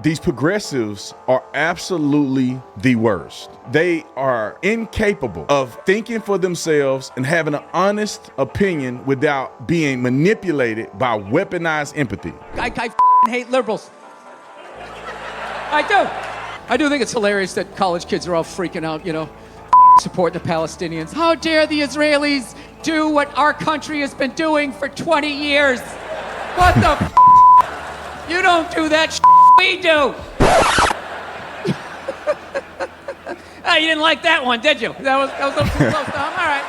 These progressives are absolutely the worst. They are incapable of thinking for themselves and having an honest opinion without being manipulated by weaponized empathy. I hate liberals. I do. I do think it's hilarious that college kids are all freaking out, support the Palestinians. How dare the Israelis do what our country has been doing for 20 years? What the You don't do that we do. Oh, you didn't like that one, did you? That was a little too close to home. All right.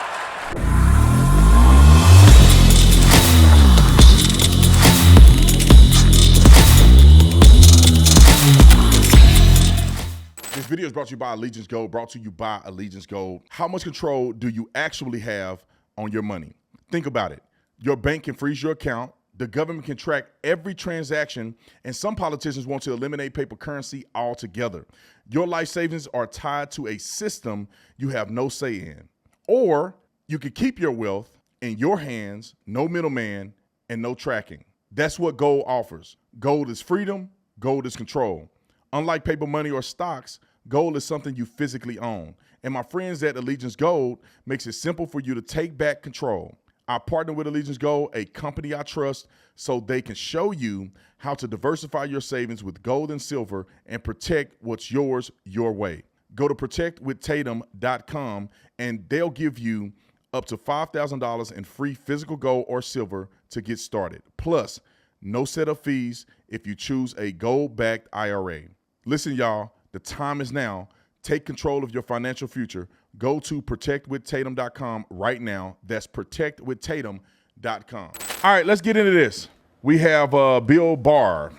This video is brought to you by Allegiance Gold, brought to you by Allegiance Gold. How much control do you actually have on your money? Think about it. Your bank can freeze your account. The government can track every transaction, and some politicians want to eliminate paper currency altogether. Your life savings are tied to a system you have no say in. Or you can keep your wealth in your hands, no middleman, and no tracking. That's what gold offers. Gold is freedom. Gold is control. Unlike paper money or stocks, gold is something you physically own. And my friends at Allegiance Gold makes it simple for you to take back control. I partner with Allegiance Gold, a company I trust, so they can show you how to diversify your savings with gold and silver and protect what's yours your way. Go to protectwithtatum.com and they'll give you up to $5,000 in free physical gold or silver to get started. Plus, no setup fees if you choose a gold-backed IRA. Listen, y'all, the time is now. Take control of your financial future. Go to protectwithtatum.com right now. That's protectwithtatum.com. All right, let's get into this. We have Bill Burr.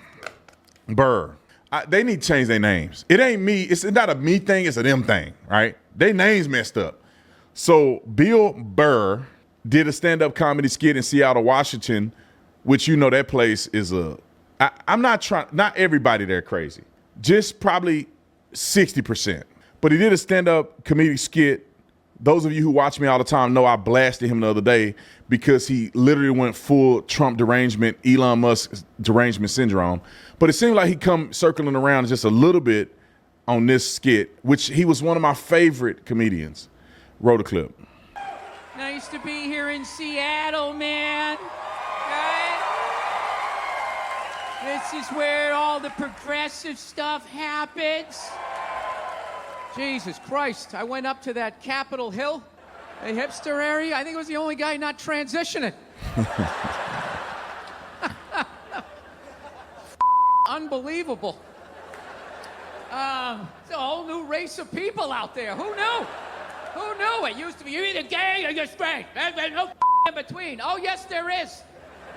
They need to change their names. It ain't me. It's not a me thing. It's a them thing, right? Their names messed up. So Bill Burr did a stand-up comedy skit in Seattle, Washington, which that place is not everybody there crazy. Just probably 60%. But he did a stand-up comedic skit. Those of you who watch me all the time know I blasted him the other day because he literally went full Trump derangement, Elon Musk derangement syndrome. But it seemed like he come circling around just a little bit on this skit, which he was one of my favorite comedians. Roll the clip. Nice to be here in Seattle, man. Right? This is where all the progressive stuff happens. Jesus Christ, I went up to that Capitol Hill, a hipster area. I think it was the only guy not transitioning. Unbelievable. It's a whole new race of people out there. Who knew? Who knew? It used to be you're either gay or you're straight. There's no in between. Oh, yes, there is.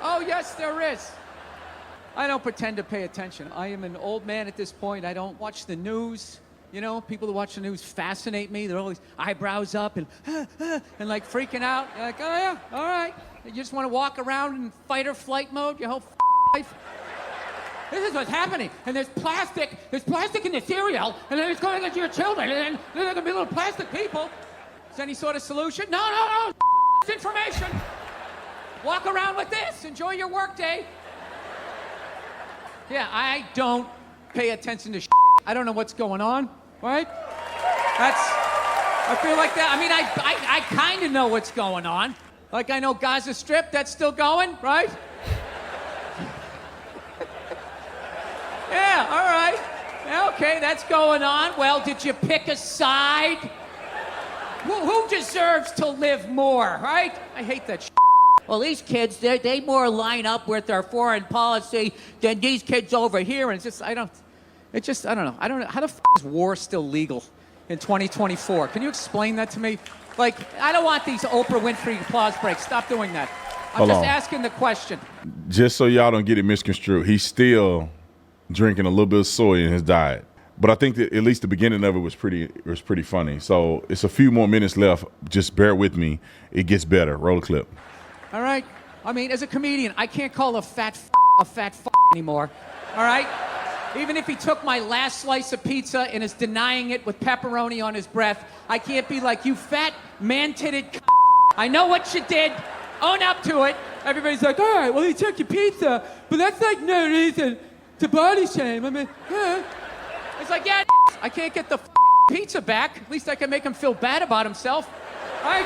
Oh, yes, there is. I don't pretend to pay attention. I am an old man at this point. I don't watch the news. People who watch the news fascinate me. They're always eyebrows up and like freaking out. You're like, oh yeah, all right. You just want to walk around in fight or flight mode your whole life. This is what's happening. And there's plastic in the cereal, and then it's going into your children, and then they're going to be little plastic people. Is there any sort of solution? No. It's information. Walk around with this. Enjoy your work day. Yeah, I don't pay attention to I don't know what's going on, right? I feel like that. I mean, I kind of know what's going on. Like I know Gaza Strip, that's still going, right? Yeah, all right. Okay, that's going on. Well, did you pick a side? Who deserves to live more, right? I hate that shit. Well, these kids, they more line up with our foreign policy than these kids over here. And it's just, I don't know. I don't know. How the is war still legal in 2024? Can you explain that to me? Like, I don't want these Oprah Winfrey applause breaks. Stop doing that. I'm just asking the question. Just so y'all don't get it misconstrued, he's still drinking a little bit of soy in his diet. But I think that at least the beginning of it was pretty funny. So it's a few more minutes left. Just bear with me. It gets better. Roll the clip. All right. I mean, as a comedian, I can't call a fat anymore. All right? Even if he took my last slice of pizza and is denying it with pepperoni on his breath, I can't be like, you fat, man-titted I know what you did. Own up to it. Everybody's like, all right, well, he took your pizza, but that's like no reason to body shame. I mean, it's like, yeah, I can't get the pizza back. At least I can make him feel bad about himself, right?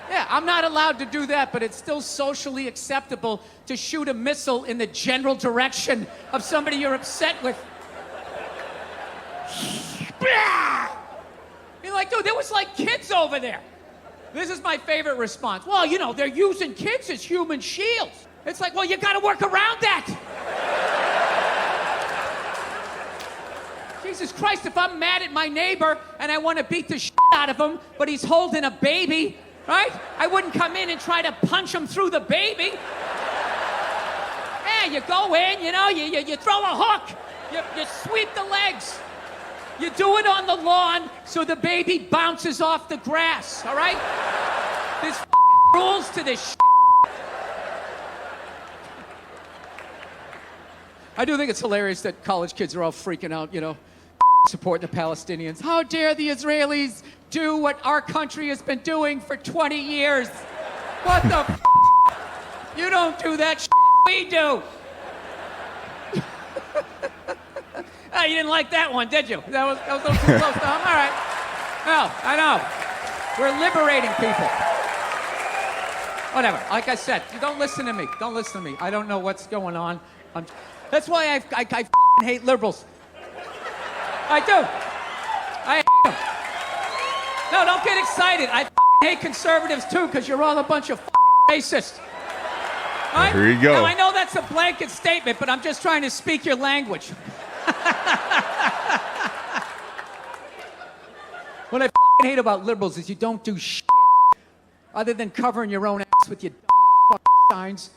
Yeah, I'm not allowed to do that, but it's still socially acceptable to shoot a missile in the general direction of somebody you're upset with. You're like, dude, there was like kids over there. This is my favorite response. Well, you know, they're using kids as human shields. It's like, well, you gotta work around that. Jesus Christ, if I'm mad at my neighbor and I want to beat the shit out of him, but he's holding a baby, right? I wouldn't come in and try to punch him through the baby. Yeah, you go in, you know, you throw a hook, you sweep the legs. You do it on the lawn so the baby bounces off the grass, all right? There's rules to this shit. I do think it's hilarious that college kids are all freaking out, you know, supporting the Palestinians. How dare the Israelis do what our country has been doing for 20 years? What the You don't do that we do. Oh, you didn't like that one, did you? That was a little too close to home. All right. Well, I know. We're liberating people. Whatever. Like I said, you don't listen to me. Don't listen to me. I don't know what's going on. That's why I hate liberals. I do. I hate them. No, don't get excited. I hate conservatives too, because you're all a bunch of racists. Right? Here you go. Now, I know that's a blanket statement, but I'm just trying to speak your language. What I hate about liberals is you don't do shit other than covering your own ass with your signs.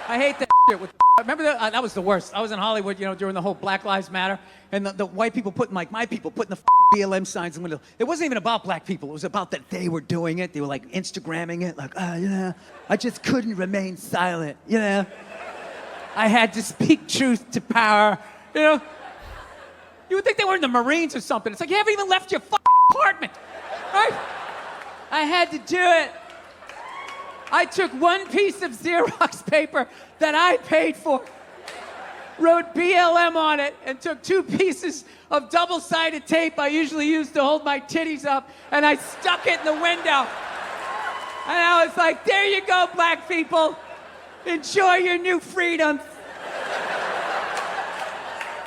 I hate that shit. Remember that? That was the worst. I was in Hollywood, you know, during the whole Black Lives Matter, and the white people putting, like, my people putting the BLM signs in the window. It wasn't even about black people. It was about that they were doing it. They were, like, Instagramming it, like, yeah, I just couldn't remain silent, you know. I had to speak truth to power, you know. You would think they were in the Marines or something. It's like, you haven't even left your apartment, right? I had to do it. I took one piece of Xerox paper that I paid for, wrote BLM on it, and took 2 pieces of double-sided tape I usually use to hold my titties up, and I stuck it in the window. And I was like, there you go, black people. Enjoy your new freedom.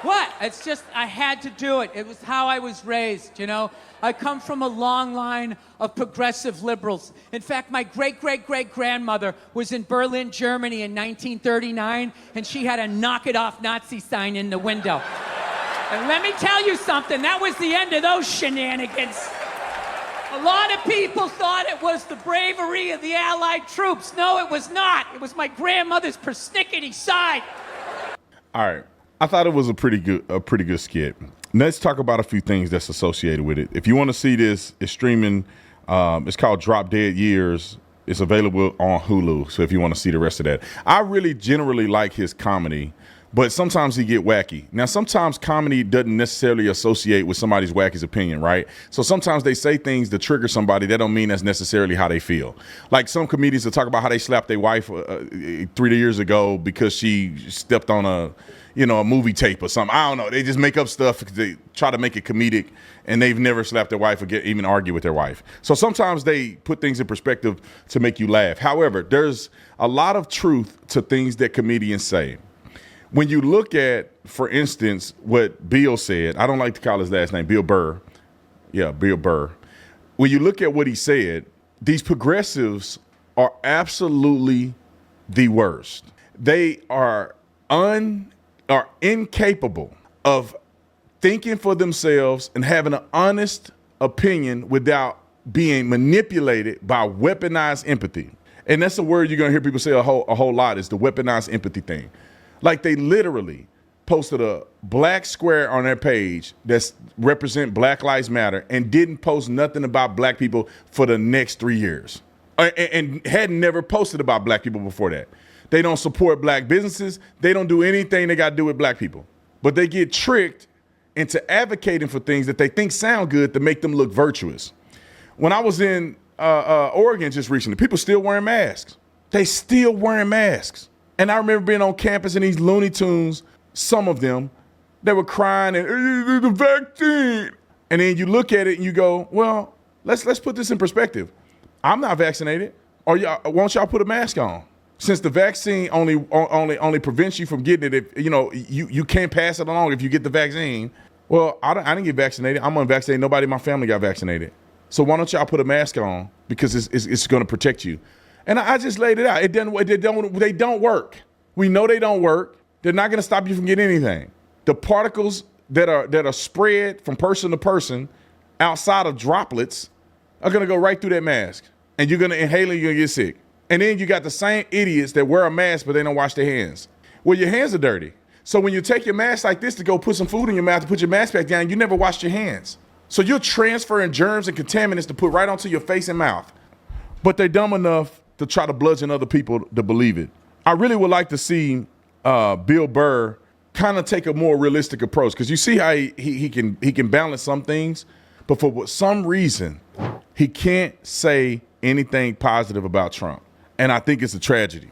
What? It's just, I had to do it. It was how I was raised, you know? I come from a long line of progressive liberals. In fact, my great-great-great-grandmother was in Berlin, Germany in 1939, and she had a knock-it-off Nazi sign in the window. And let me tell you something, that was the end of those shenanigans. A lot of people thought it was the bravery of the Allied troops. No, it was not. It was my grandmother's persnickety side. All right. I thought it was a pretty good skit. Let's talk about a few things that's associated with it. If you want to see this, it's streaming. It's called Drop Dead Years. It's available on Hulu. So if you want to see the rest of that, I really generally like his comedy, but sometimes he get wacky. Now, sometimes comedy doesn't necessarily associate with somebody's wacky's opinion, right? So sometimes they say things to trigger somebody. That don't mean that's necessarily how they feel. Like some comedians will talk about how they slapped their wife 3 years ago because she stepped on a movie tape or something. I don't know. They just make up stuff because they try to make it comedic, and they've never slapped their wife or even argue with their wife. So sometimes they put things in perspective to make you laugh. However, there's a lot of truth to things that comedians say. When you look at, for instance, what Bill said, I don't like to call his last name, Bill Burr. Yeah, Bill Burr. When you look at what he said, these progressives are absolutely the worst. They are incapable of thinking for themselves and having an honest opinion without being manipulated by weaponized empathy. And that's a word you're going to hear people say a whole lot, is the weaponized empathy thing. Like, they literally posted a black square on their page that represent Black Lives Matter and didn't post nothing about black people for the next 3 years, and had never posted about black people before that. They don't support black businesses. They don't do anything they got to do with black people. But they get tricked into advocating for things that they think sound good to make them look virtuous. When I was in Oregon just recently, people still wearing masks. They still wearing masks. And I remember being on campus and these Looney Tunes, some of them, they were crying and the vaccine. And then you look at it and you go, well, let's put this in perspective. I'm not vaccinated. Or y'all, won't y'all put a mask on? Since the vaccine only prevents you from getting it, if you can't pass it along if you get the vaccine. Well, I didn't get vaccinated. I'm unvaccinated. Nobody in my family got vaccinated. So why don't y'all put a mask on? Because it's going to protect you. And I just laid it out. They don't work. We know they don't work. They're not going to stop you from getting anything. The particles that are spread from person to person outside of droplets are going to go right through that mask. And you're going to inhale and you're going to get sick. And then you got the same idiots that wear a mask, but they don't wash their hands. Well, your hands are dirty. So when you take your mask like this to go put some food in your mouth to put your mask back down, you never washed your hands. So you're transferring germs and contaminants to put right onto your face and mouth. But they're dumb enough to try to bludgeon other people to believe it. I really would like to see Bill Burr kind of take a more realistic approach, because you see how he can balance some things, but for some reason, he can't say anything positive about Trump. And I think it's a tragedy.